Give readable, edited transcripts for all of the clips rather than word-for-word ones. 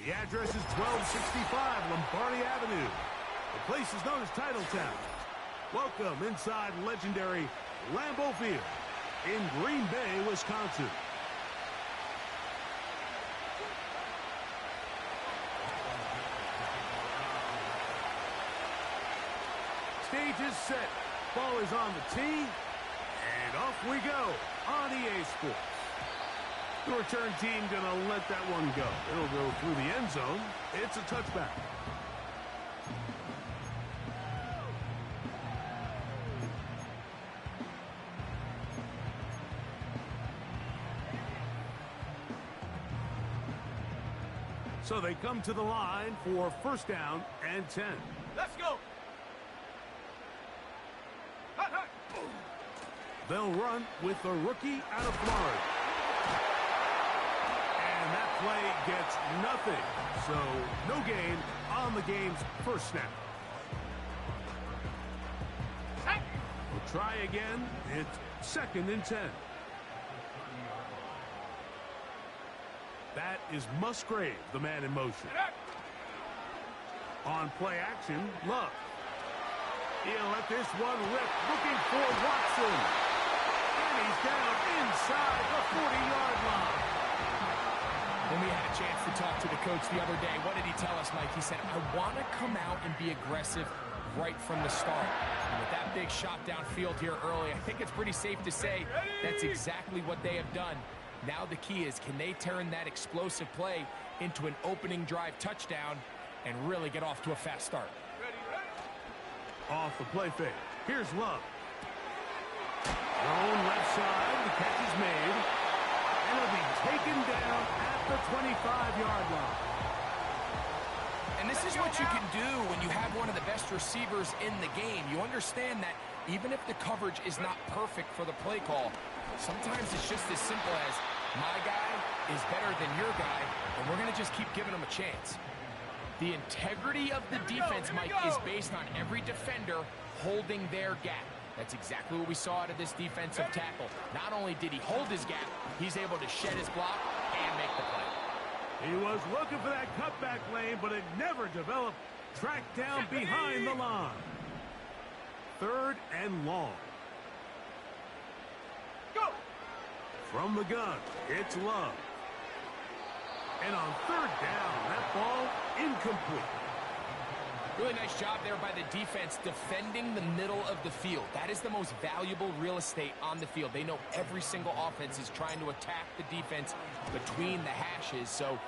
The address is 1265 Lombardi Avenue. The place is known as Titletown. Welcome inside legendary Lambeau Field in Green Bay, Wisconsin. Stage is set. Ball is on the tee. And off we go on EA Sports. The return team gonna let that one go. It'll go through the end zone. It's a touchback. So they come to the line for first down and 10. Let's go. They'll run with the rookie out of Florida. And that play gets nothing. So no gain on the game's first snap. We'll try again. It's second and 10. That is Musgrave, the man in motion. On play action, Love. He'll let this one rip, looking for Watson. And he's down inside the 40-yard line. When we had a chance to talk to the coach the other day, what did he tell us, Mike? He said, I want to come out and be aggressive right from the start. And with that big shot downfield here early, I think it's pretty safe to say that's exactly what they have done. Now the key is, can they turn that explosive play into an opening drive touchdown and really get off to a fast start? Off the play fake. Here's Love. Thrown left side. The catch is made. And it'll be taken down at the 25-yard line. And this is what you can do when you have one of the best receivers in the game. You understand that even if the coverage is not perfect for the play call, sometimes it's just as simple as, my guy is better than your guy, and we're going to just keep giving him a chance. The integrity of the defense, Mike, is based on every defender holding their gap. That's exactly what we saw out of this defensive tackle. Not only did he hold his gap, he's able to shed his block and make the play. He was looking for that cutback lane, but it never developed. Tracked down behind the line. Third and long. Go! From the gun, it's Love. And on third down, that ball incomplete. Really nice job there by the defense defending the middle of the field. That is the most valuable real estate on the field. They know every single offense is trying to attack the defense between the hashes. So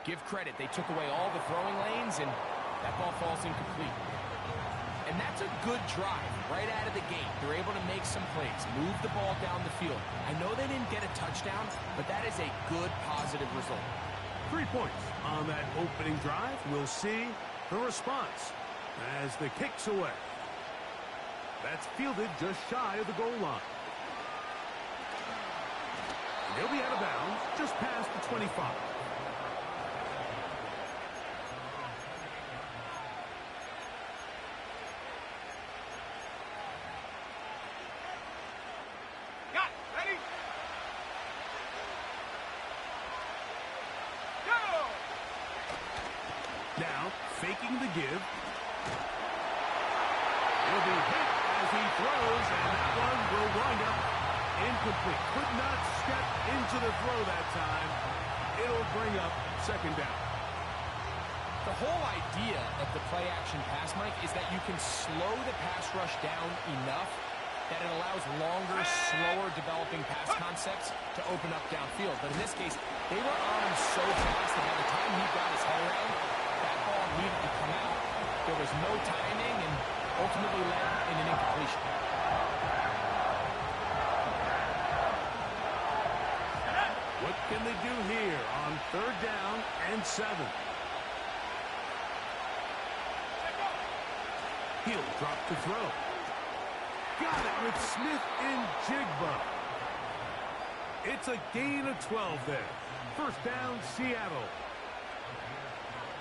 give credit. They took away all the throwing lanes, and that ball falls incomplete. And that's a good drive right out of the gate. They're able to make some plays, move the ball down the field. I know they didn't get a touchdown, but that is a good, positive result. 3 points on that opening drive. We'll see the response as the kick's away. That's fielded just shy of the goal line. And he'll be out of bounds just past the 25. Faking the give. He'll be hit as he throws, and that one will wind up incomplete. Could not step into the throw that time. It'll bring up second down. The whole idea of the play-action pass, Mike, is that you can slow the pass rush down enough that it allows longer, slower developing pass concepts to open up downfield. But in this case, they were on him so fast that by the time he got his head around, that ball needed to come out. There was no timing and ultimately led in an incompletion. What can they do here on third down and 7? He'll drop to throw. Got it with Smith and Jigba. It's a gain of 12 there. First down, Seattle.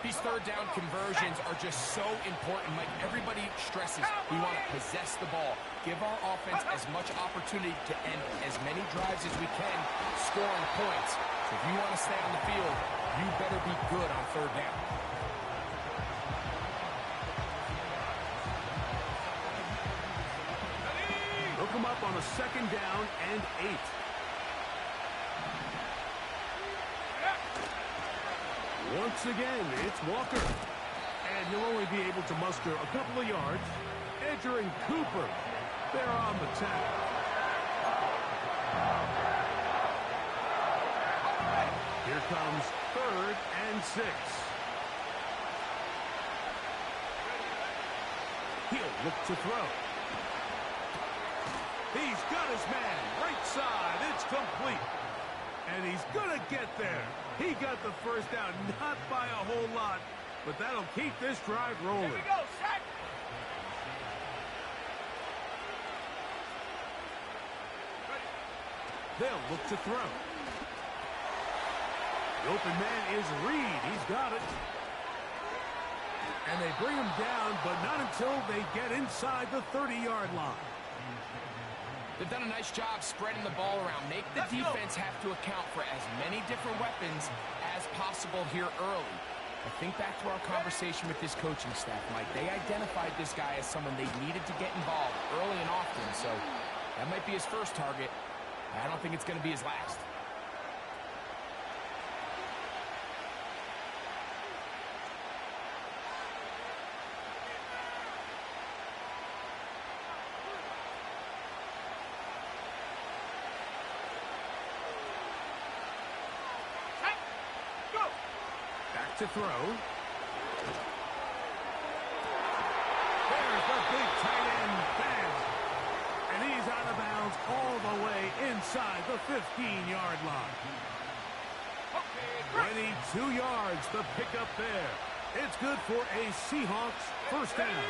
These third down conversions are just so important, Mike. Everybody stresses we want to possess the ball, give our offense as much opportunity to end as many drives as we can, scoring points. If you want to stay on the field, you better be good on third down. Hook him up on a second down and 8. Once again, it's Walker. And he'll only be able to muster a couple of yards. Edger and Cooper, they're on the tackle. Here comes 3rd and 6. He'll look to throw. He's got his man. Right side. It's complete. And he's going to get there. He got the first down, not by a whole lot, but that'll keep this drive rolling. Here we go, sack. They'll look to throw. The open man is Reed. He's got it. And they bring him down, but not until they get inside the 30-yard line. They've done a nice job spreading the ball around. Make the defense have to account for as many different weapons as possible here early. I think back to our conversation with this coaching staff, Mike. They identified this guy as someone they needed to get involved early and often, so that might be his first target. I don't think it's going to be his last. To throw. There's the big tight end, bang. And he's out of bounds all the way inside the 15-yard line. 22 yards, the pickup there. It's good for a Seahawks first down.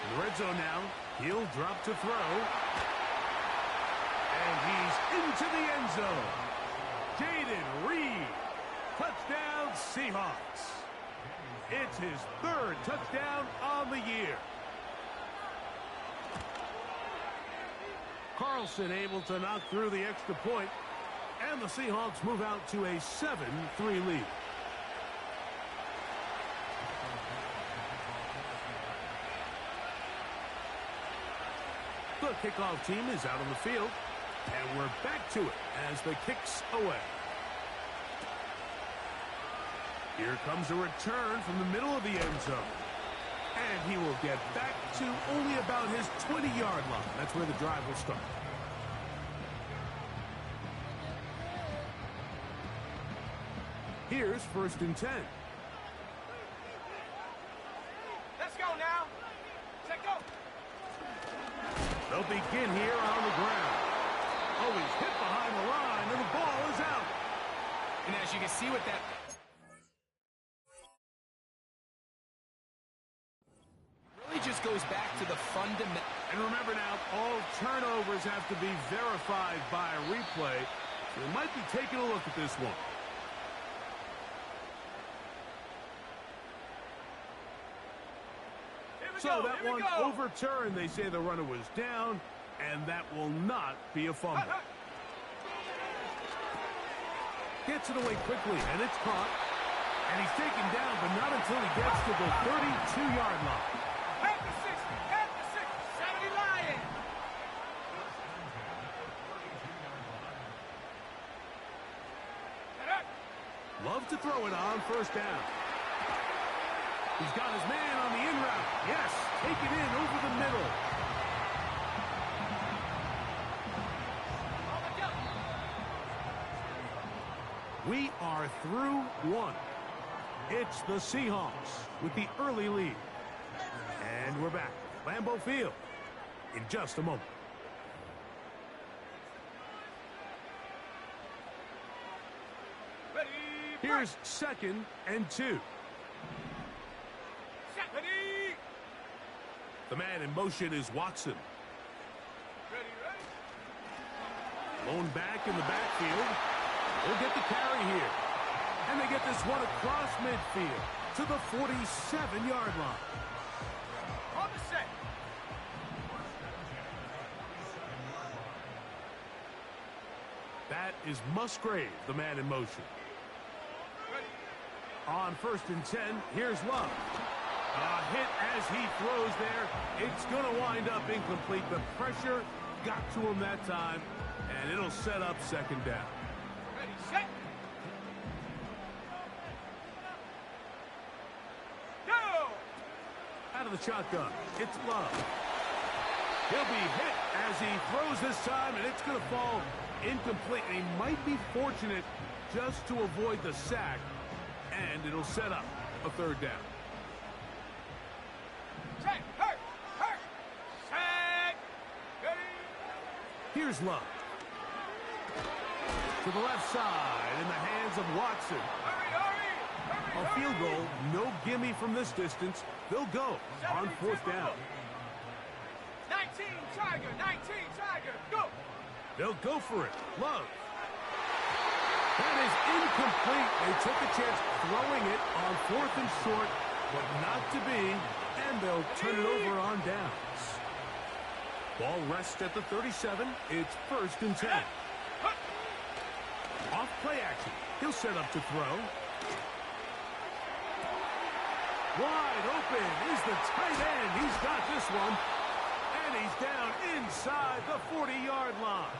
In the red zone now, he'll drop to throw. And he's into the end zone. Jayden Reed. Touchdown, Seahawks. It's his 3rd touchdown on the year. Carlson able to knock through the extra point, and the Seahawks move out to a 7-3 lead. The kickoff team is out on the field, and we're back to it as the kick's away. Here comes a return from the middle of the end zone. And he will get back to only about his 20-yard line. That's where the drive will start. Here's 1st and 10. Let's go now. Let's go. They'll begin here on the ground. Oh, he's hit behind the line, and the ball is out. And as you can see with that... just goes back to the fundamental. And remember now, all turnovers have to be verified by a replay. So we might be taking a look at this one. So that one overturned. They say the runner was down, and that will not be a fumble. Gets it away quickly, and it's caught. And he's taken down, but not until he gets to the 32-yard line. At the 6, 70 Lions. Love to throw it on 1st down. He's got his man on the in route. Yes, take it in over the middle. We are through one. It's the Seahawks with the early lead. And we're back. Lambeau Field in just a moment. Here's 2nd and 2. The man in motion is Watson. Lone back in the backfield. We'll get the carry here. And they get this one across midfield to the 47-yard line. On the set. That is Musgrave, the man in motion. On 1st and 10, here's Love. A hit as he throws there. It's going to wind up incomplete. The pressure got to him that time, and it'll set up 2nd down. Ready, set. Go! Out of the shotgun, it's Love. He'll be hit as he throws this time, and it's going to fall incomplete. And he might be fortunate just to avoid the sack, and it'll set up a 3rd down. Set, hurt, set, ready. Here's Love. To the left side, in the hands of Watson. Hurry, A field goal, no gimme from this distance. They'll go on 4th down. 19 Tiger, go! They'll go for it. Love. That is incomplete. They took a chance throwing it on 4th and short, but not to be, and they'll turn it over on downs. Ball rests at the 37. It's 1st and 10. Off play action. He'll set up to throw. Wide open is the tight end. He's got this one. And he's down inside the 40-yard line.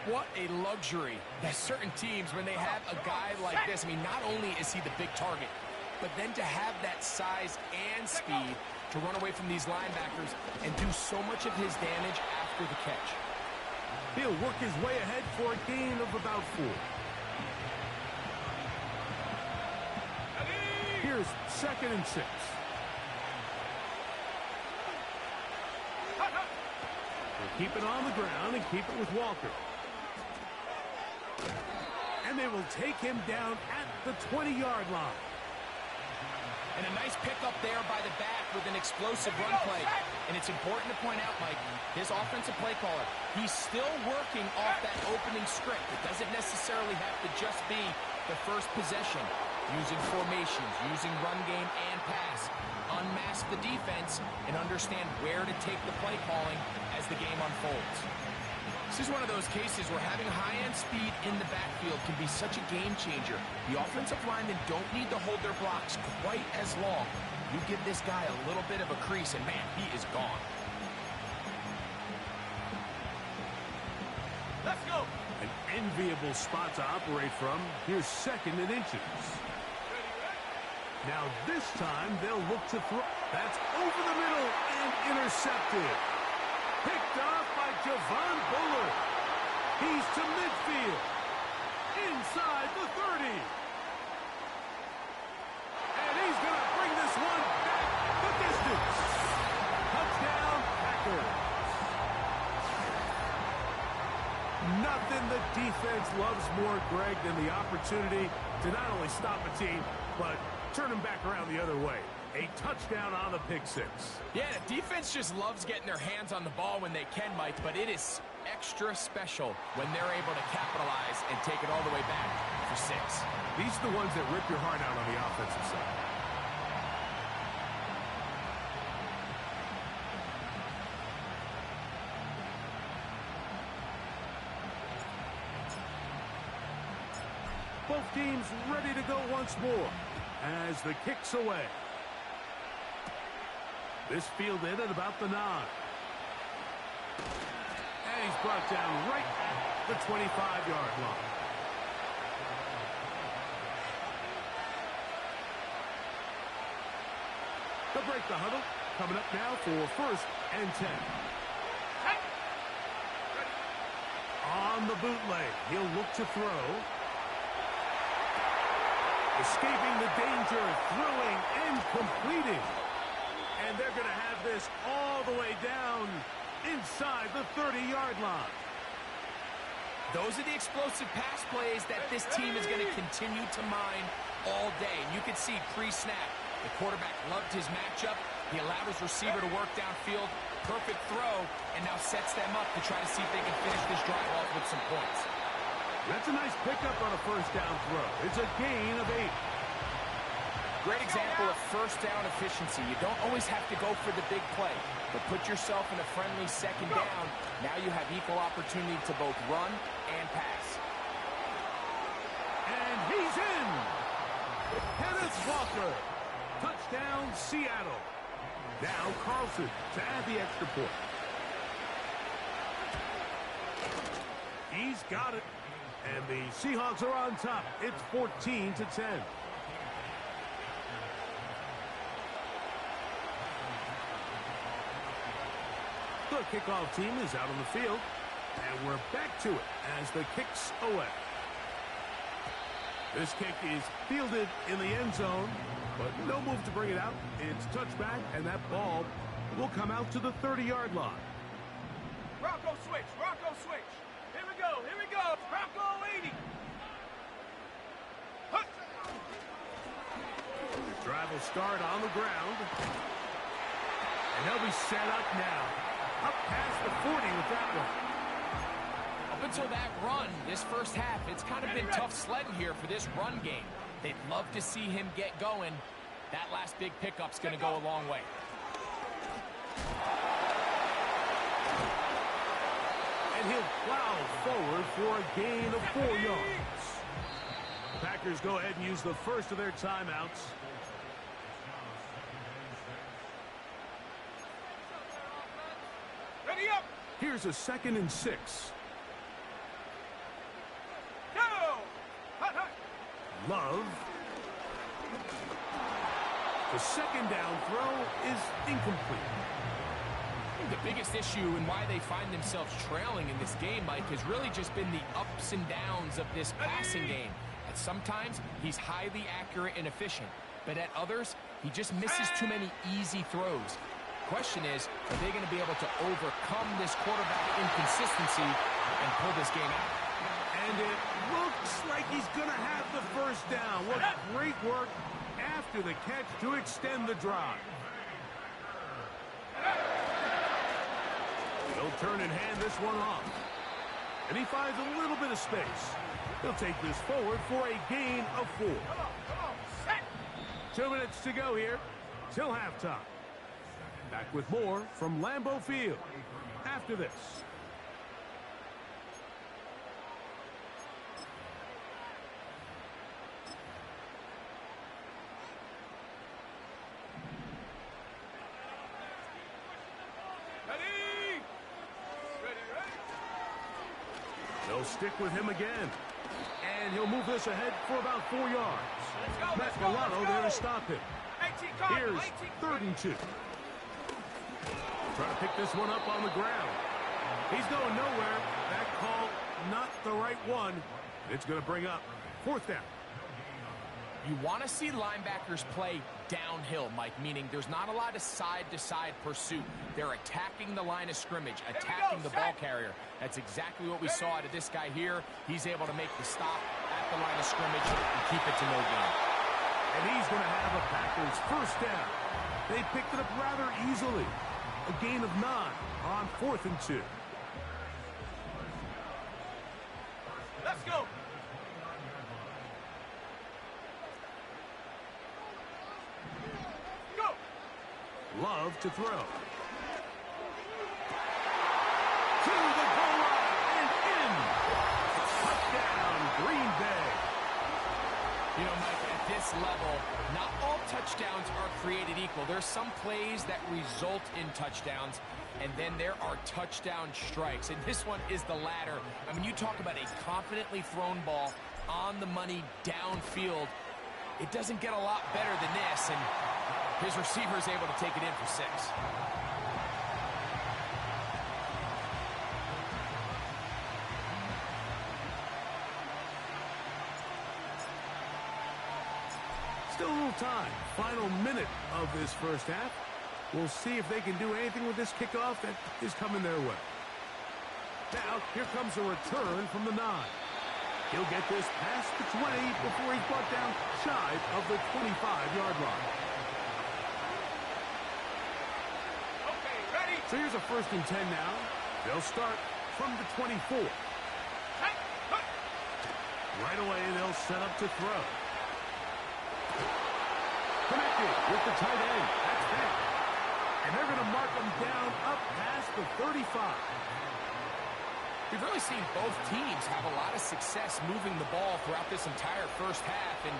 What a luxury that certain teams, when they have a guy like this, I mean, not only is he the big target, but then to have that size and speed to run away from these linebackers and do so much of his damage after the catch. He'll work his way ahead for a gain of about 4. Here's 2nd and 6. They'll keep it on the ground and keep it with Walker. And they will take him down at the 20-yard line. And a nice pickup there by the back with an explosive run play. And it's important to point out, Mike, his offensive play caller, he's still working off that opening script. It doesn't necessarily have to just be the first possession. Using formations, using run game and pass. Unmask the defense and understand where to take the play calling as the game unfolds. This is one of those cases where having high-end speed in the backfield can be such a game changer. The offensive linemen don't need to hold their blocks quite as long. You give this guy a little bit of a crease, and man, he is gone. Let's go. An enviable spot to operate from. Here's 2nd and inches. Now this time they'll look to throw. That's over the middle and intercepted. Picked off by Javon Bullard. He's to midfield. Inside the 30. And he's going to bring this one back the distance. Touchdown, Packers. Nothing the defense loves more, Greg, than the opportunity to not only stop a team, but turn them back around the other way. A touchdown on the pick 6. Yeah, the defense just loves getting their hands on the ball when they can, Mike, but it is extra special when they're able to capitalize and take it all the way back for 6. These are the ones that rip your heart out on the offensive side. Both teams ready to go once more as the kick's away. This fielded at about the 9. And he's brought down right at the 25-yard line. They'll break the huddle. Coming up now for 1st and 10. On the bootleg, he'll look to throw. Escaping the danger, throwing and completing. And they're going to have this all the way down inside the 30-yard line. Those are the explosive pass plays that this team is going to continue to mine all day. And you can see pre-snap, the quarterback loved his matchup. He allowed his receiver to work downfield. Perfect throw, and now sets them up to try to see if they can finish this drive off with some points. That's a nice pickup on a 1st down throw. It's a gain of 8. Great example of first down efficiency. You don't always have to go for the big play, but put yourself in a friendly second down. Now you have equal opportunity to both run and pass. And he's in. Kenneth Walker. Touchdown, Seattle. Now Carlson to add the extra point. He's got it. And the Seahawks are on top. It's 14-10. The kickoff team is out on the field. And we're back to it as the kick's away. This kick is fielded in the end zone, but no move to bring it out. It's touchback, and that ball will come out to the 30-yard line. Bronco switch, Bronco switch. Here we go, here we go. Bronco 80. Hut. The drive will start on the ground. And they'll be set up now. Up past the 40 with that one. Up until that run, this first half, it's kind of been tough sledding here for this run game. They'd love to see him get going. That last big pickup's going to go a long way. And he'll plow forward for a gain of 4 yards. The Packers go ahead and use the first of their timeouts. Ready up. Here's a 2nd and 6. Go. Hut, hut. Love. The second down throw is incomplete. The biggest issue and why they find themselves trailing in this game, Mike, has really just been the ups and downs of this passing game. At sometimes, he's highly accurate and efficient, but at others, he just misses too many easy throws. Question is, are they going to be able to overcome this quarterback inconsistency and pull this game out? And it looks like he's going to have the first down. What great work after the catch to extend the drive. He'll turn and hand this one off. And he finds a little bit of space. He'll take this forward for a gain of 4. Come on, set. 2 minutes to go here till halftime. Back with more from Lambeau Field after this. Ready. Ready, ready. They'll stick with him again. And he'll move this ahead for about 4 yards. Let's go, Matt Milano there to stop him. 18 Cardinal, Here's 3rd and 2. Trying to pick this one up on the ground. He's going nowhere. That call, not the right one. It's going to bring up 4th down. You want to see linebackers play downhill, Mike, meaning there's not a lot of side-to-side pursuit. They're attacking the line of scrimmage, attacking the ball carrier. That's exactly what we saw out of this guy here. He's able to make the stop at the line of scrimmage and keep it to no gain. And he's going to have a Packers first down. They picked it up rather easily. A gain of 9 on 4th and 2. Let's go. Go. Love to throw. To the goal line and in. Touchdown, Green Bay. You know, Mike, at this level, not all touchdowns are created equal. There's some plays that result in touchdowns, and then there are touchdown strikes. And this one is the latter. I mean, you talk about a confidently thrown ball on the money downfield. It doesn't get a lot better than this, and his receiver is able to take it in for 6. Still a little time. Final minute of this first half. We'll see if they can do anything with this kickoff that is coming their way. Now, here comes a return from the 9. He'll get this past the 20 before he's brought down shy of the 25-yard line. Okay, ready. So here's a 1st and 10 now. They'll start from the 24. Right away, they'll set up to throw. Connected with the tight end. That's that. And they're going to mark him down up past the 35. We've really seen both teams have a lot of success moving the ball throughout this entire first half, and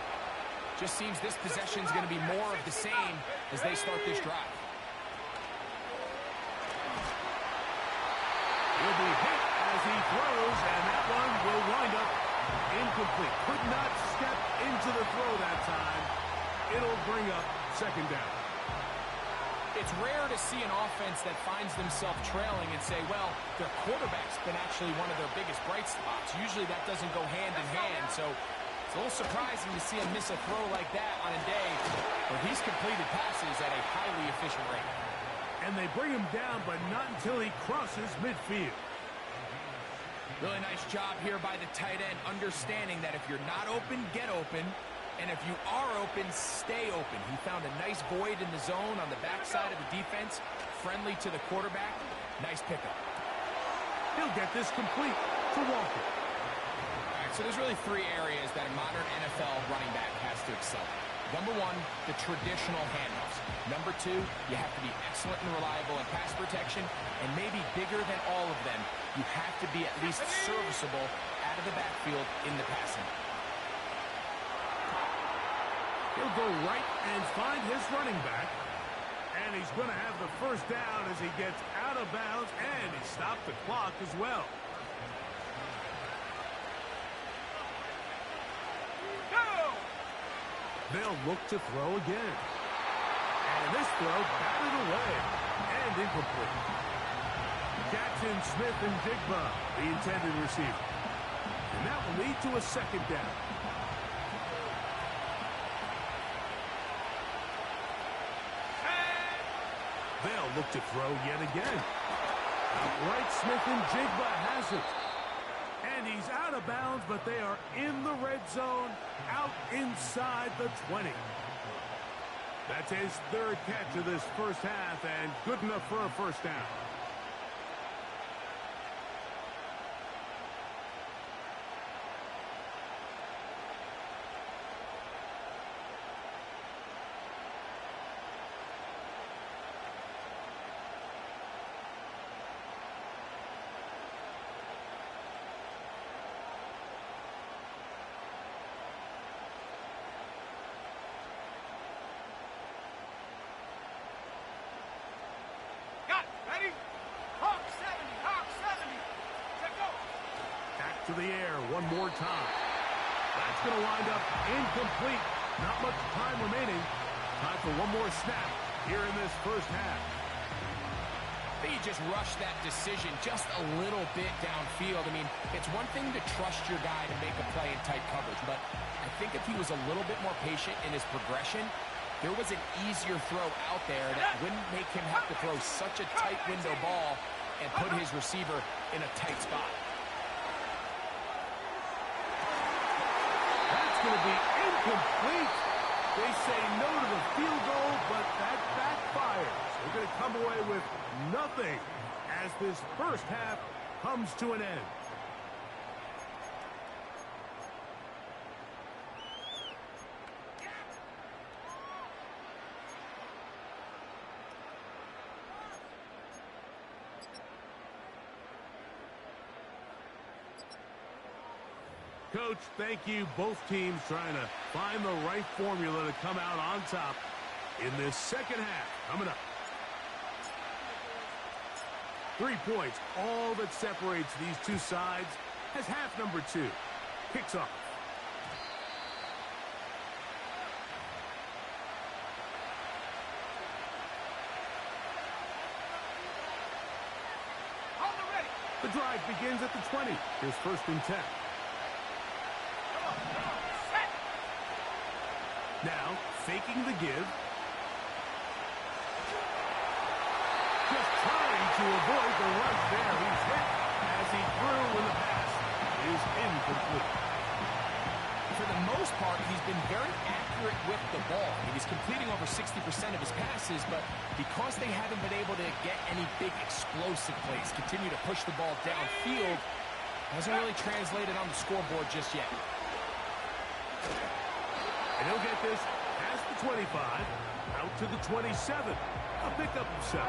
just seems this possession is going to be more of the same as they start this drive. Will be hit as he throws, and that one will wind up incomplete. Could not step into the throw that time. It'll bring up second down. It's rare to see an offense that finds themselves trailing and say, well, their quarterback's been actually one of their biggest bright spots. Usually that doesn't go hand in hand, so it's a little surprising to see him miss a throw like that on a day where he's completed passes at a highly efficient rate. And they bring him down, but not until he crosses midfield. Really nice job here by the tight end, understanding that if you're not open, get open. And if you are open, stay open. He found a nice void in the zone on the backside of the defense, friendly to the quarterback. Nice pickup. He'll get this complete to Walker. All right, so there's really three areas that a modern NFL running back has to excel at. Number one, the traditional handoffs. Number two, you have to be excellent and reliable in pass protection. And maybe bigger than all of them, you have to be at least serviceable out of the backfield in the passing. He'll go right and find his running back. And he's going to have the first down as he gets out of bounds, and he stopped the clock as well. Go! They'll look to throw again. And this throw batted away and incomplete. Jackson, Smith, and Jigba, the intended receiver. And that will lead to a second down. They'll look to throw yet again. Outright, Smith and Jigba has it. And he's out of bounds, but they are in the red zone, out inside the 20. That's his third catch of this first half, and good enough for a first down. Ready? Hawk 70, Hawk 70. Check go. Back to the air one more time. That's going to wind up incomplete. Not much time remaining. Time for one more snap here in this first half. I think he just rushed that decision just a little bit downfield. I mean, it's one thing to trust your guy to make a play in tight coverage, but I think if he was a little bit more patient in his progression, there was an easier throw out there that wouldn't make him have to throw such a tight window ball and put his receiver in a tight spot. That's going to be incomplete. They say no to the field goal, but that backfires. They're going to come away with nothing as this first half comes to an end. Coach, thank you. Both teams trying to find the right formula to come out on top in this second half. Coming up. 3 points, all that separates these two sides as half number 2 kicks off. On the ready. The drive begins at the 20. Here's first and 10. Set. Now, faking the give. Just trying to avoid the rush there. He's hit as he threw when the pass is incomplete. For the most part, he's been very accurate with the ball. I mean, he's completing over 60% of his passes, but because they haven't been able to get any big explosive plays, continue to push the ball downfield, hasn't really translated on the scoreboard just yet. And he'll get this past the 25, out to the 27. A pickup of 7.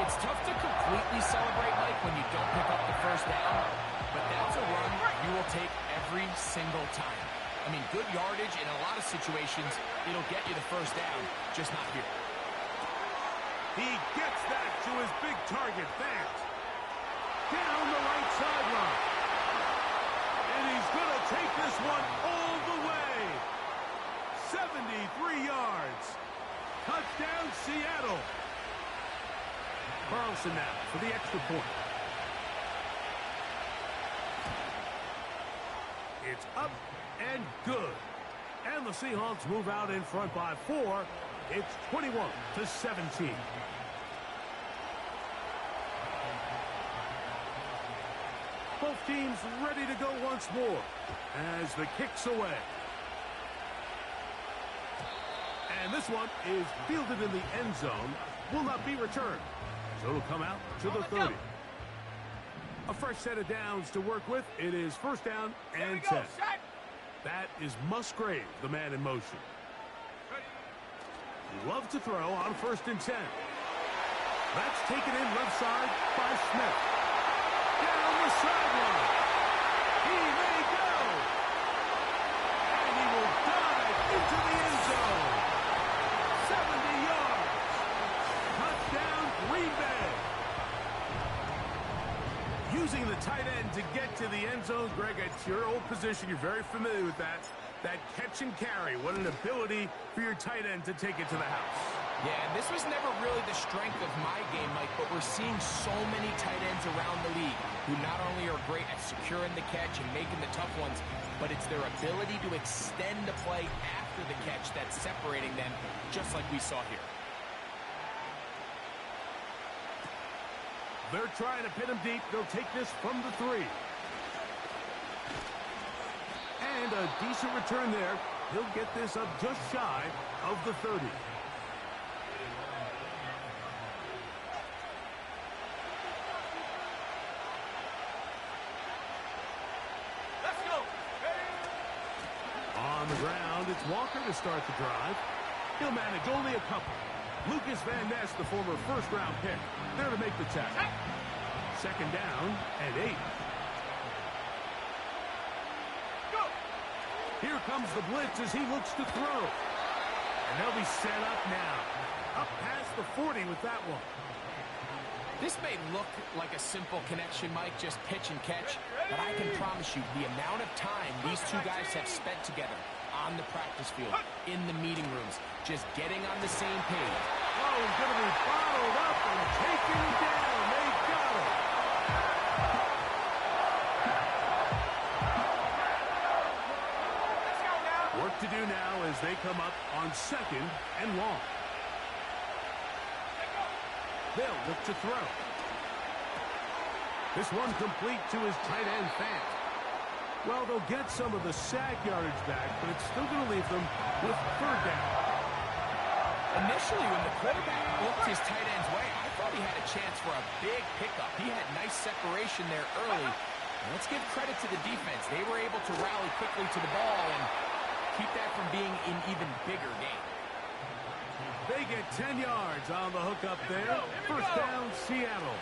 It's tough to completely celebrate, Mike, when you don't pick up the first down, but that's a run you will take every single time. I mean, good yardage in a lot of situations, it'll get you the first down, just not here. He gets that to his big target, Fant. Down the right sideline. And he's going to take this one all the way. 73 yards. Touchdown, Seattle. Carlson now for the extra point. It's up and good. And the Seahawks move out in front by 4. It's 21-17. Both teams ready to go once more as the kick's away. And this one is fielded in the end zone. Will not be returned. So it'll come out to the 30. A fresh set of downs to work with. It is first down and 10. That is Musgrave, the man in motion. Love to throw on first and 10. That's taken in left side by Smith. Down the sideline. He may go. And he will dive into the end zone. 70 yards. Touchdown, Green Bay. Using the tight end to get to the end zone, Greg, it's your old position. You're very familiar with that. That catch and carry. What an ability for your tight end to take it to the house. Yeah, and this was never really the strength of my game, Mike, but we're seeing so many tight ends around the league who not only are great at securing the catch and making the tough ones, but it's their ability to extend the play after the catch that's separating them, just like we saw here. They're trying to pin him deep. They'll take this from the 3. And a decent return there. He'll get this up just shy of the 30. Let's go. On the ground, it's Walker to start the drive. He'll manage only a couple. Lucas Van Ness, the former first-round pick, there to make the tackle. Second down and 8. Go. Here comes the blitz as he looks to throw. And they'll be set up now. Up past the 40 with that one. This may look like a simple connection, Mike, just pitch and catch, but I can promise you the amount of time these two guys have spent together on the practice field, in the meeting rooms, just getting on the same page. Oh, he's going to be bottled up and taken down. They got him. Let's go now. Work to do now as they come up on second and long. They'll look to throw. This one complete to his tight end, Fant. Well, they'll get some of the sack yardage back, but it's still going to leave them with third down. Initially, when the quarterback looked his tight end's way, I thought he had a chance for a big pickup. He had nice separation there early. And let's give credit to the defense. They were able to rally quickly to the ball and keep that from being an even bigger game. They get 10 yards on the hook up there. First down, Seattle.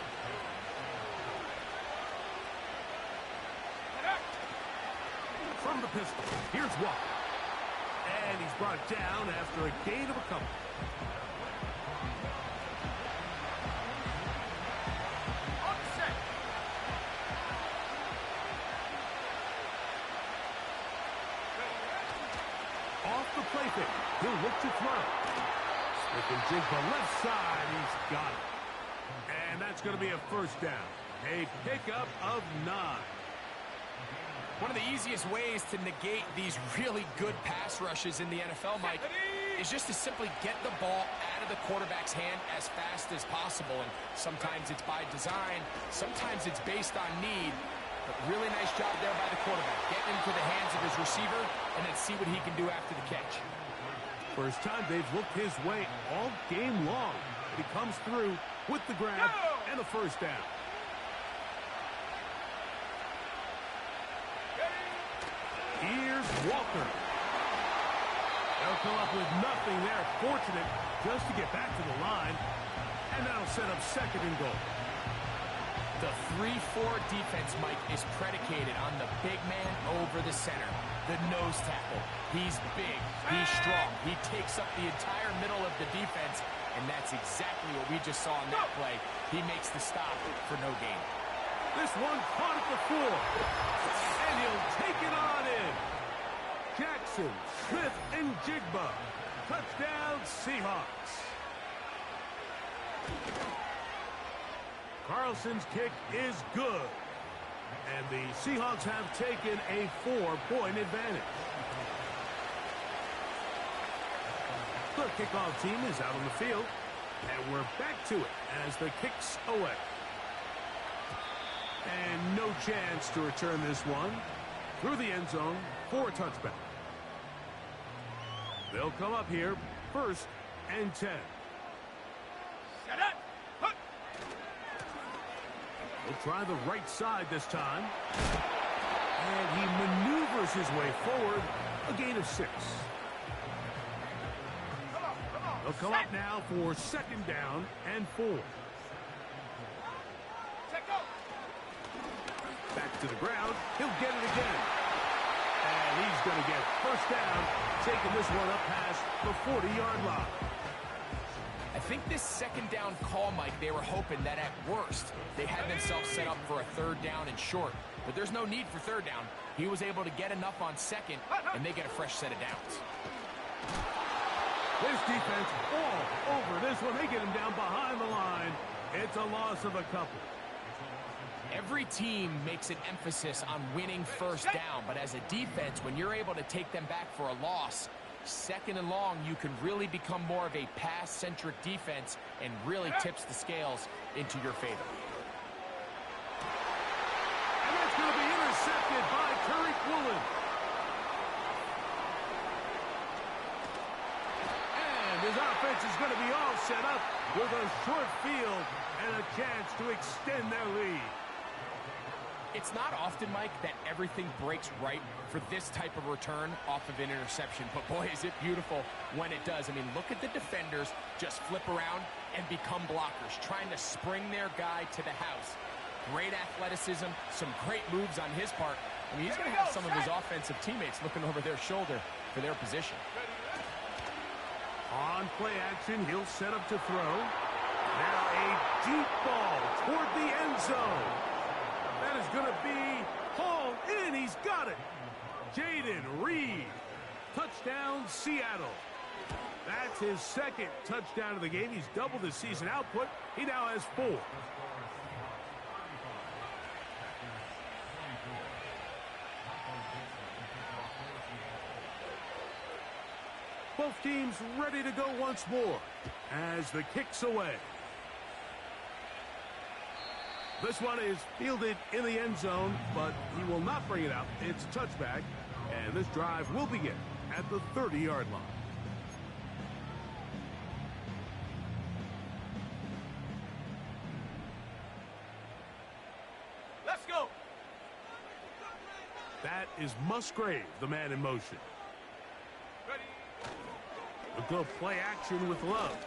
From the pistol, here's Walker. And he's brought down after a gain of a couple. On the set. Off the play fake. He'll look to throw. Smith and Jigba left side. He's got it. And that's going to be a first down. A pickup of 9. One of the easiest ways to negate these really good pass rushes in the NFL, Mike, is just to simply get the ball out of the quarterback's hand as fast as possible. And sometimes it's by design, sometimes it's based on need. But really nice job there by the quarterback. Getting into the hands of his receiver and then see what he can do after the catch. First time they've looked his way all game long. He comes through with the grab and a first down. Here's Walker. They'll They'll come up with nothing there. Fortunate just to get back to the line. And that'll set up second and goal. The 3-4 defense, Mike, is predicated on the big man over the center. The nose tackle. He's big. He's strong. He takes up the entire middle of the defense, and that's exactly what we just saw in that play. He makes the stop for no gain. This one caught at the 4. And he'll take it on in. Jackson, Smith, and Jigba. Touchdown, Seahawks. Carlson's kick is good. And the Seahawks have taken a 4-point advantage. The kickoff team is out on the field. And we're back to it as the kick's away. And no chance to return this one through the end zone for a touchback. They'll come up here, 1st and 10. Set up. He'll try the right side this time. And he maneuvers his way forward, a gain of 6. They'll come up now for 2nd down and 4. Back to the ground. He'll get it again. And he's going to get 1st down, taking this one up past the 40-yard line. I think this 2nd down call, Mike, they were hoping that at worst they had themselves set up for a 3rd down and short. But there's no need for 3rd down. He was able to get enough on 2nd, and they get a fresh set of downs. This defense all over this one. They get him down behind the line. It's a loss of a couple. Every team makes an emphasis on winning 1st down, but as a defense, when you're able to take them back for a loss, 2nd and long, you can really become more of a pass-centric defense and really tips the scales into your favor. And that's going to be intercepted by Tariq Woolen. And his offense is going to be all set up with a short field and a chance to extend their lead. It's not often, Mike, that everything breaks right for this type of return off of an interception. But, boy, is it beautiful when it does. I mean, look at the defenders just flip around and become blockers, trying to spring their guy to the house. Great athleticism, some great moves on his part. I mean, he's going to have some of his offensive teammates looking over their shoulder for their position. On play action, he'll set up to throw. Now a deep ball toward the end zone. That is going to be hauled in. He's got it. Jaden Reed. Touchdown, Seattle. That's his 2nd touchdown of the game. He's doubled his season output. He now has 4. Both teams ready to go once more as the kick's away. This one is fielded in the end zone, but he will not bring it out. It's a touchback, and this drive will begin at the 30-yard line. Let's go. That is Musgrave, the man in motion. Ready. We'll go play action with Love.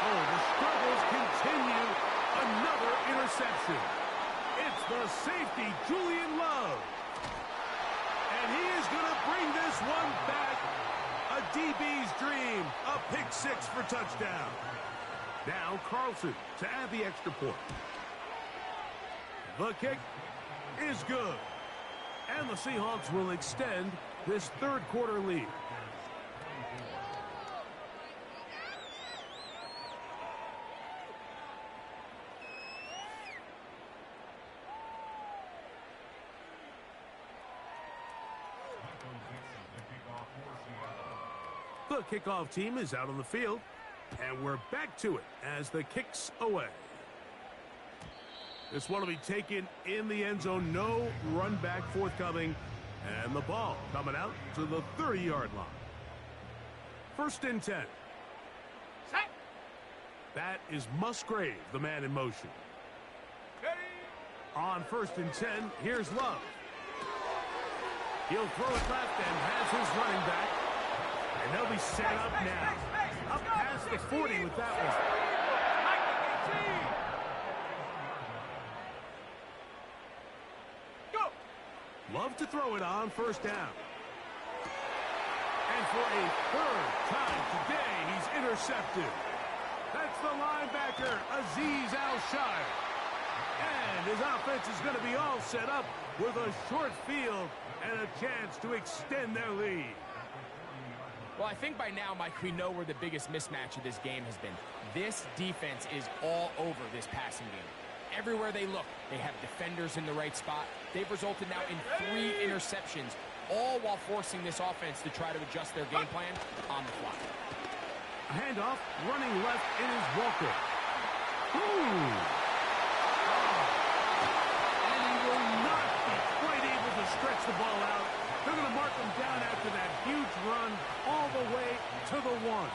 Oh, the struggles continue. Another interception. It's the safety, Julian Love. And he is going to bring this one back. A DB's dream. A pick 6 for touchdown. Now Carlson to add the extra point. The kick is good. And the Seahawks will extend this 3rd quarter lead. The kickoff team is out on the field, and we're back to it as the kick's away. This one will be taken in the end zone. No run back forthcoming, and the ball coming out to the 30-yard line. 1st and 10. Set. That is Musgrave, the man in motion. Ready. On 1st and 10, here's Love. He'll throw it left and has his running back And they'll be set up now. Up past the 40 with that one. Love to throw it on first down. And for a third time today, he's intercepted. That's the linebacker, Azeez Al-Shaair. And his offense is going to be all set up with a short field and a chance to extend their lead. Well, I think by now, Mike, we know where the biggest mismatch of this game has been. This defense is all over this passing game. Everywhere they look, they have defenders in the right spot. They've resulted now in 3 interceptions, all while forcing this offense to try to adjust their game plan on the fly. A handoff, running left, it is Walker. Ooh. And he will not be quite able to stretch the ball out. They're going to mark him down after that huge run all the way to the 1.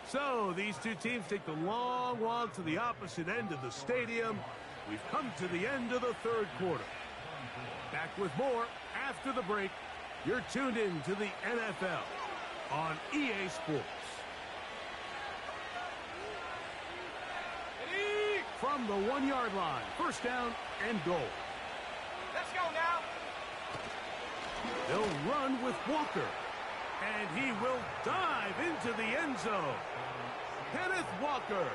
So these two teams take the long walk to the opposite end of the stadium. We've come to the end of the third quarter. Back with more after the break. You're tuned in to the NFL on EA Sports. From the 1-yard line, first down and goal. Let's go now. They'll run with Walker. And he will dive into the end zone. Kenneth Walker,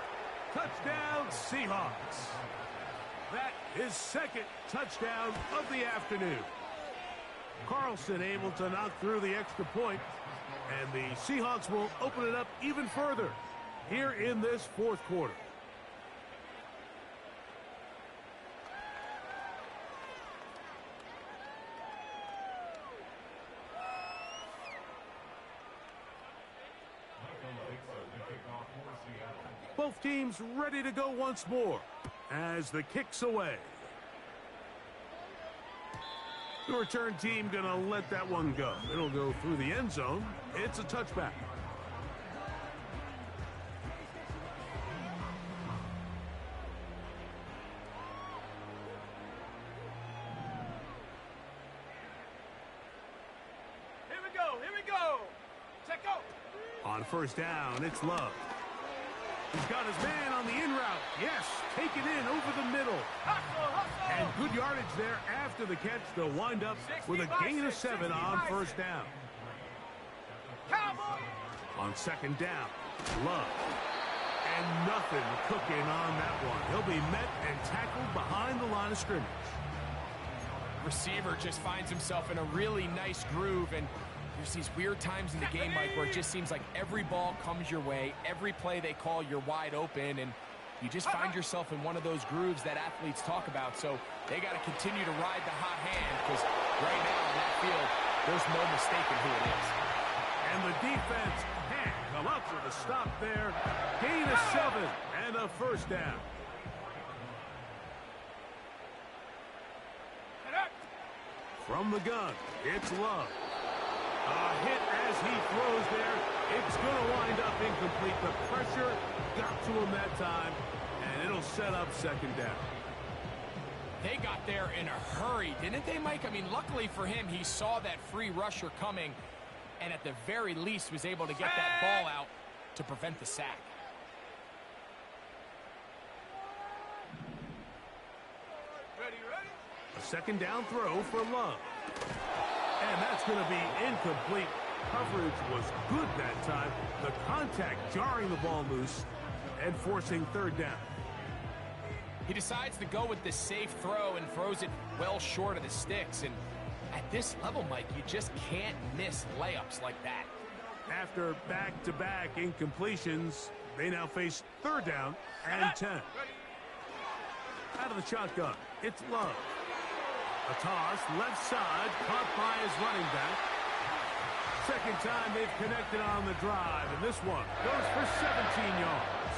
touchdown Seahawks. That is second touchdown of the afternoon. Carlson able to knock through the extra point, and the Seahawks will open it up even further here in this fourth quarter. Both teams ready to go once more as the kick's away. The return team going to let that one go. It'll go through the end zone. It's a touchback. Here we go. Here we go. Check out. On first down, it's Love. He's got his man on the in route. Yes, take it in over the middle. Hustle, hustle. And good yardage there after the catch. They'll wind up with a gain of 7 on first down. Cowboy. On second down, Love. And nothing cooking on that one. He'll be met and tackled behind the line of scrimmage. Receiver just finds himself in a really nice groove, and there's these weird times in the game, Mike, where it just seems like every ball comes your way, every play they call, you're wide open, and you just find yourself in one of those grooves that athletes talk about. So they got to continue to ride the hot hand, because right now in that field, there's no mistaking who it is. And the defense can't come up with a stop there. Gain of 7 and a first down. From the gun, it's Love. A hit as he throws there. It's going to wind up incomplete. The pressure got to him that time, and it'll set up second down. They got there in a hurry, didn't they, Mike? I mean, luckily for him, he saw that free rusher coming, and at the very least was able to get that ball out to prevent the sack. Ready, ready? A second down throw for Love. And that's going to be incomplete. Coverage was good that time. The contact jarring the ball loose and forcing third down. He decides to go with the safe throw and throws it well short of the sticks. And at this level, Mike, you just can't miss layups like that. After back-to-back incompletions, they now face third down and 10. Out of the shotgun, it's Love. A toss, left side, caught by his running back. Second time they've connected on the drive, and this one goes for 17 yards.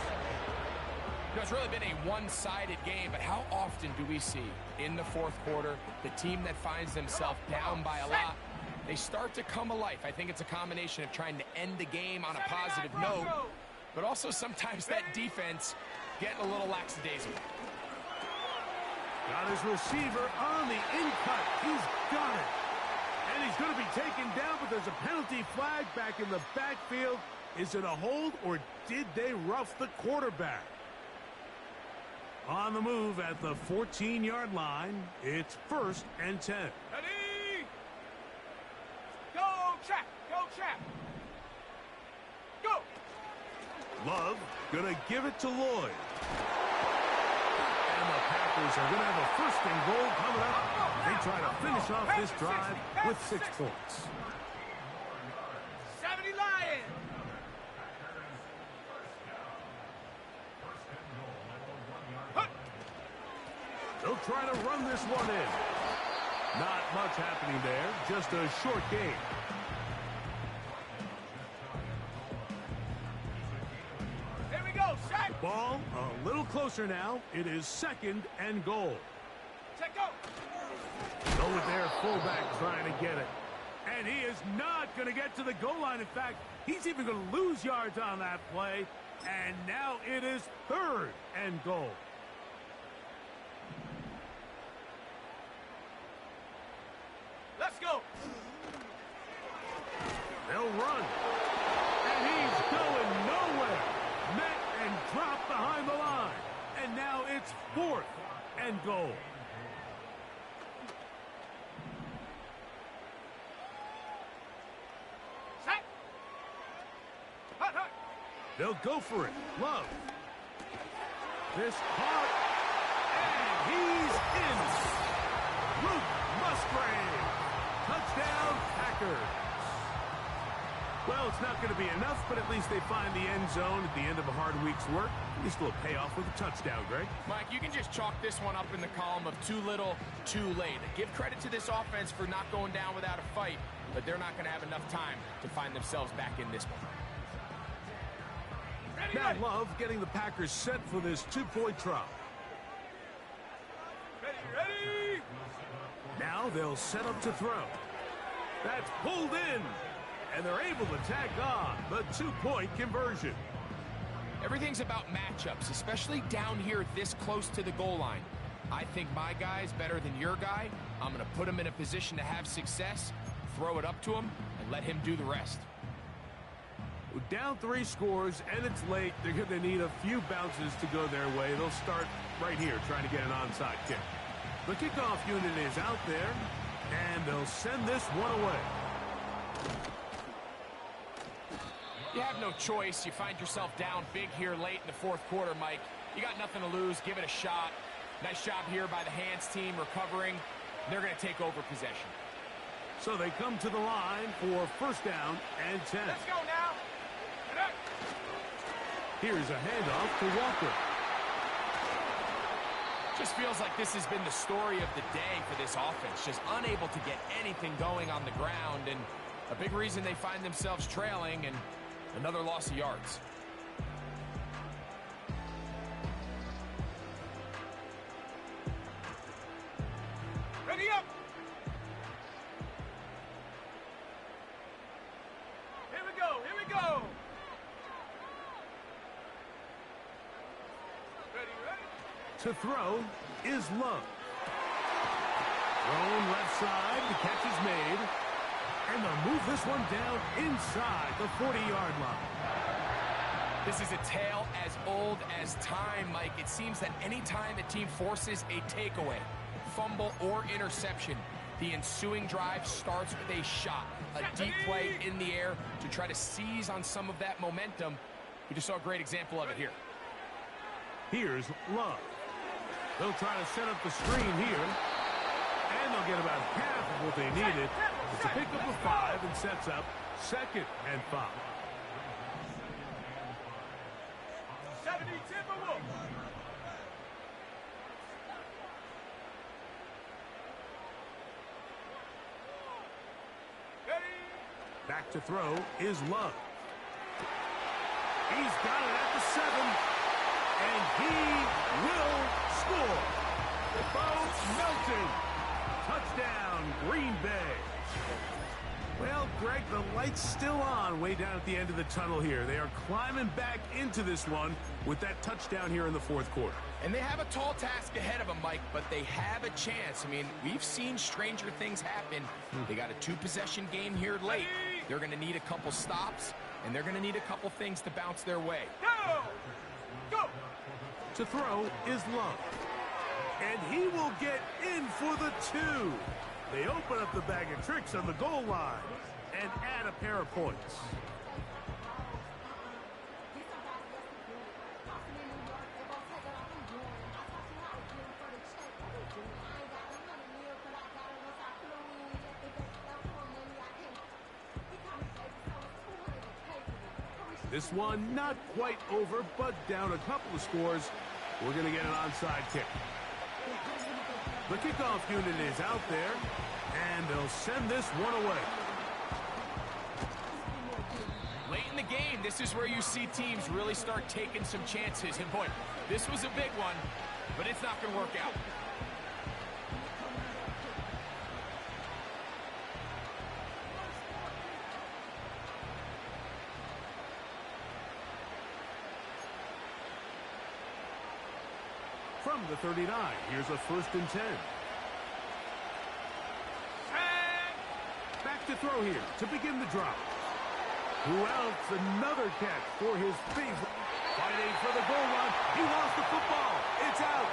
You know, it's really been a one-sided game, but how often do we see in the fourth quarter the team that finds themselves down by a lot, they start to come alive? I think it's a combination of trying to end the game on a positive note but also sometimes that defense getting a little lackadaisical. Got his receiver on the in-cut. He's got it. And he's going to be taken down, but there's a penalty flag back in the backfield. Is it a hold, or did they rough the quarterback? On the move at the 14-yard line, it's 1st and 10. Ready? Go, trap! Go, trap! Go! Love gonna give it to Lloyd. And the Packers are gonna have a 1st and goal coming up. They try to finish off this drive with 6 points. 70 Lions! They'll try to run this one in. Not much happening there, just a short game. Here we go, sack! Ball a little closer now. It is 2nd and goal. Check go! Go with their fullback trying to get it. And he is not going to get to the goal line. In fact, he's even going to lose yards on that play. And now it is 3rd and goal. Let's go! They'll run. And he's going nowhere. Met and dropped behind the line. And now it's 4th and goal. Sack! Hut, hut! They'll go for it. Love. This caught. And he's in. Luke Musgrave. Touchdown, Packers. Well, it's not going to be enough, but at least they find the end zone at the end of a hard week's work. At least a little payoff with a touchdown, Greg. Mike, you can just chalk this one up in the column of too little, too late. Give credit to this offense for not going down without a fight, but they're not going to have enough time to find themselves back in this one. Now Love getting the Packers set for this 2-point try. Ready, ready! Now they'll set up to throw. That's pulled in. And they're able to tack on the 2-point conversion. Everything's about matchups, especially down here this close to the goal line. I think my guy's better than your guy. I'm going to put him in a position to have success, throw it up to him, and let him do the rest. Down 3 scores, and it's late. They're going to need a few bounces to go their way. They'll start right here trying to get an onside kick. The kickoff unit is out there, and they'll send this one away. You have no choice. You find yourself down big here late in the 4th quarter, Mike. You got nothing to lose. Give it a shot. Nice job here by the hands team recovering. They're going to take over possession. So they come to the line for 1st down and 10. Let's go now! Here's a handoff to Walker. Just feels like this has been the story of the day for this offense. Just unable to get anything going on the ground, and a big reason they find themselves trailing, and another loss of yards. Ready up! Here we go, here we go! Ready, ready? To throw is Love. Thrown left side, the catch is made. And they'll move this one down inside the 40-yard line. This is a tale as old as time, Mike. It seems that any time a team forces a takeaway, fumble, or interception, the ensuing drive starts with a shot, a deep play in the air to try to seize on some of that momentum. We just saw a great example of it here. Here's Love. They'll try to set up the screen here. And they'll get about half of what they needed. It's a pickup of 5 and sets up 2nd and 5. 70 Timberwolves! Ready? Back to throw is Love. He's got it at the 7. And he will score. Bo Melton. Touchdown, Green Bay. Well, Greg, the light's still on way down at the end of the tunnel here. They are climbing back into this one with that touchdown here in the fourth quarter. And they have a tall task ahead of them, Mike, but they have a chance. I mean, we've seen stranger things happen. They got a two-possession game here late. They're going to need a couple stops, and they're going to need a couple things to bounce their way. Go! Go! To throw is Love. And he will get in for the 2. They open up the bag of tricks on the goal line and add a pair of points. This one not quite over, but down a couple of scores. We're going to get an onside kick. The kickoff unit is out there, and they'll send this one away. Late in the game, this is where you see teams really start taking some chances. And boy, this was a big one, but it's not going to work out. From the 39, here's a 1st and 10. Back to throw here to begin the drop. Who else? Another catch for his favorite. Fighting for the goal line. He lost the football. It's out.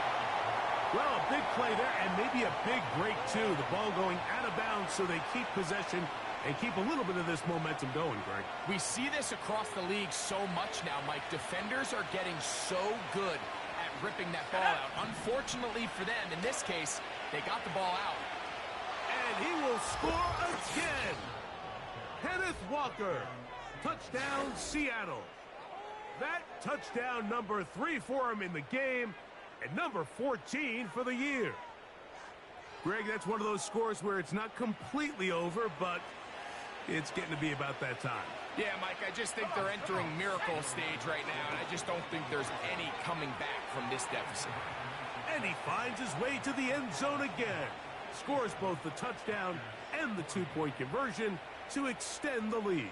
Well, a big play there, and maybe a big break, too. The ball going out of bounds, so they keep possession and keep a little bit of this momentum going, Greg. We see this across the league so much now, Mike. Defenders are getting so good at ripping that ball out. Unfortunately for them, in this case, they got the ball out. And he will score again. Kenneth Walker. Touchdown, Seattle. That touchdown number 3 for him in the game, and number 14 for the year. Greg, that's one of those scores where it's not completely over, but it's getting to be about that time. Yeah, Mike, I just think they're entering miracle stage right now, and I just don't think there's any coming back from this deficit. And he finds his way to the end zone again. Scores both the touchdown and the 2-point conversion to extend the lead.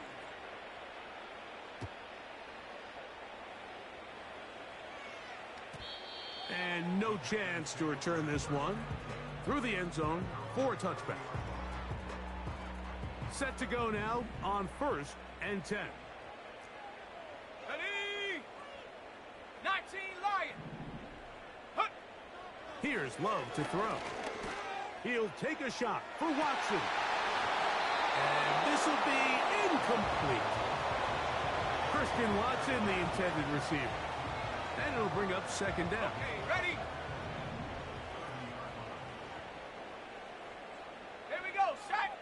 And no chance to return this one. Through the end zone for a touchback. Set to go now on 1st and 10. Ready? 19 Lion. Hut. Here's Love to throw. He'll take a shot for Watson. And this will be incomplete. Christian Watson, the intended receiver. And it'll bring up 2nd down. Okay, ready? Here we go. Set.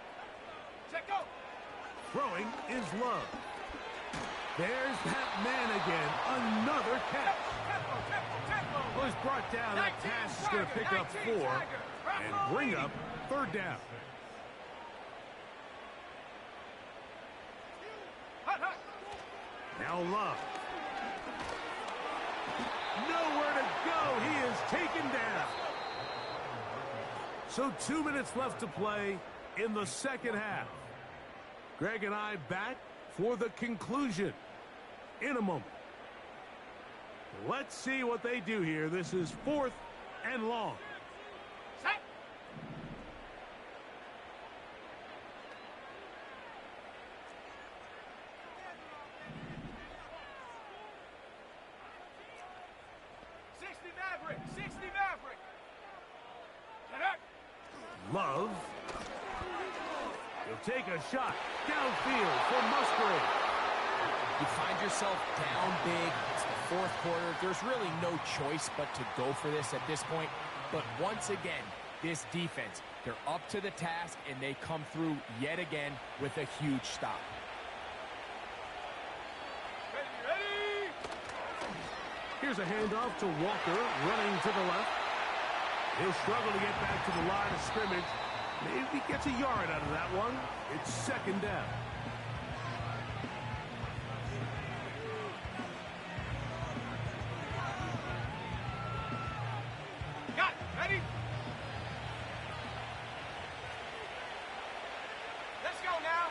Set, go. Throwing is Love. There's that man again. Another catch. Tempo. Was brought down. That pass is going to pick up 4 and bring up 3rd down. Hut. Now Love. Nowhere to go. He is taken down. So 2 minutes left to play in the second half. Greg and I back for the conclusion in a moment. Let's see what they do here. This is 4th and long. Set. Love. He'll take a shot downfield for Musgrave. You find yourself down big. It's the 4th quarter. There's really no choice but to go for this at this point. But once again, this defense, they're up to the task, and they come through yet again with a huge stop. Ready? Here's a handoff to Walker, running to the left. He'll struggle to get back to the line of scrimmage. Maybe gets a yard out of that one. It's 2nd down. Got it. Ready? Let's go now.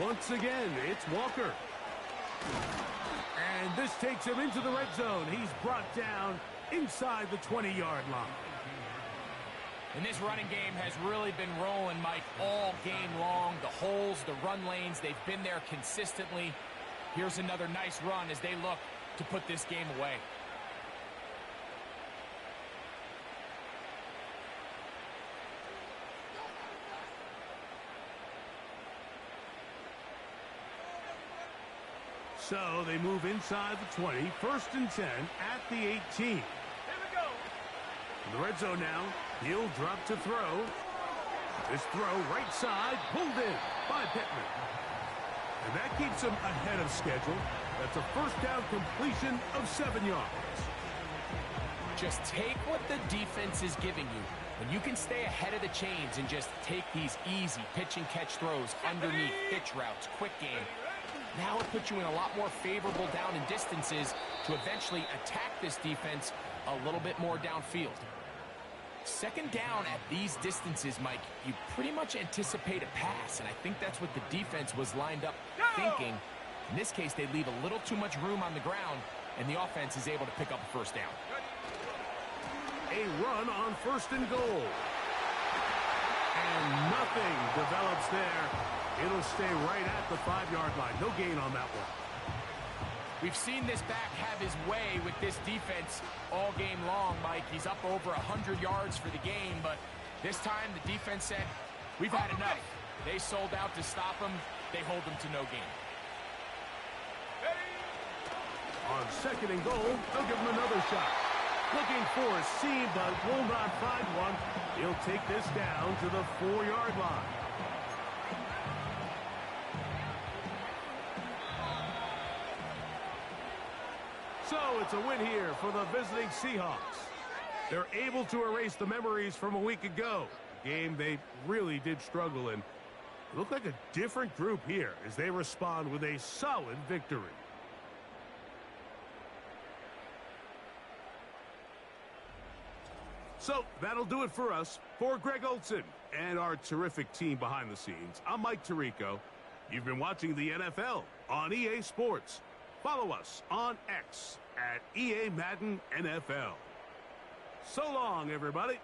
Once again, it's Walker. And this takes him into the red zone. He's brought down inside the 20-yard line. And this running game has really been rolling, Mike, all game long. The holes, the run lanes, they've been there consistently. Here's another nice run as they look to put this game away. So they move inside the 20, 1st and 10 at the 18. Here we go. In the red zone now, he'll drop to throw. This throw right side, pulled in by Pittman. And that keeps him ahead of schedule. That's a first down completion of 7 yards. Just take what the defense is giving you. When you can stay ahead of the chains and just take these easy pitch and catch throws underneath, hitch routes, quick game, now it puts you in a lot more favorable down and distances to eventually attack this defense a little bit more downfield. Second down at these distances, Mike, you pretty much anticipate a pass, and I think that's what the defense was lined up thinking. In this case, they leave a little too much room on the ground, and the offense is able to pick up a first down. A run on 1st and goal. And nothing develops there. It'll stay right at the 5-yard line. No gain on that one. We've seen this back have his way with this defense all game long, Mike. He's up over 100 yards for the game, but this time the defense said, we've had enough. They sold out to stop him. They hold him to no gain. On 2nd and goal, they'll give him another shot. Looking for a seam, but will not find one. He'll take this down to the 4-yard line. So it's a win here for the visiting Seahawks. They're able to erase the memories from a week ago. A game they really did struggle in. It looked like a different group here as they respond with a solid victory. So that'll do it for us. For Greg Olsen and our terrific team behind the scenes, I'm Mike Tirico. You've been watching the NFL on EA Sports. Follow us on X at EA Madden NFL. So long, everybody.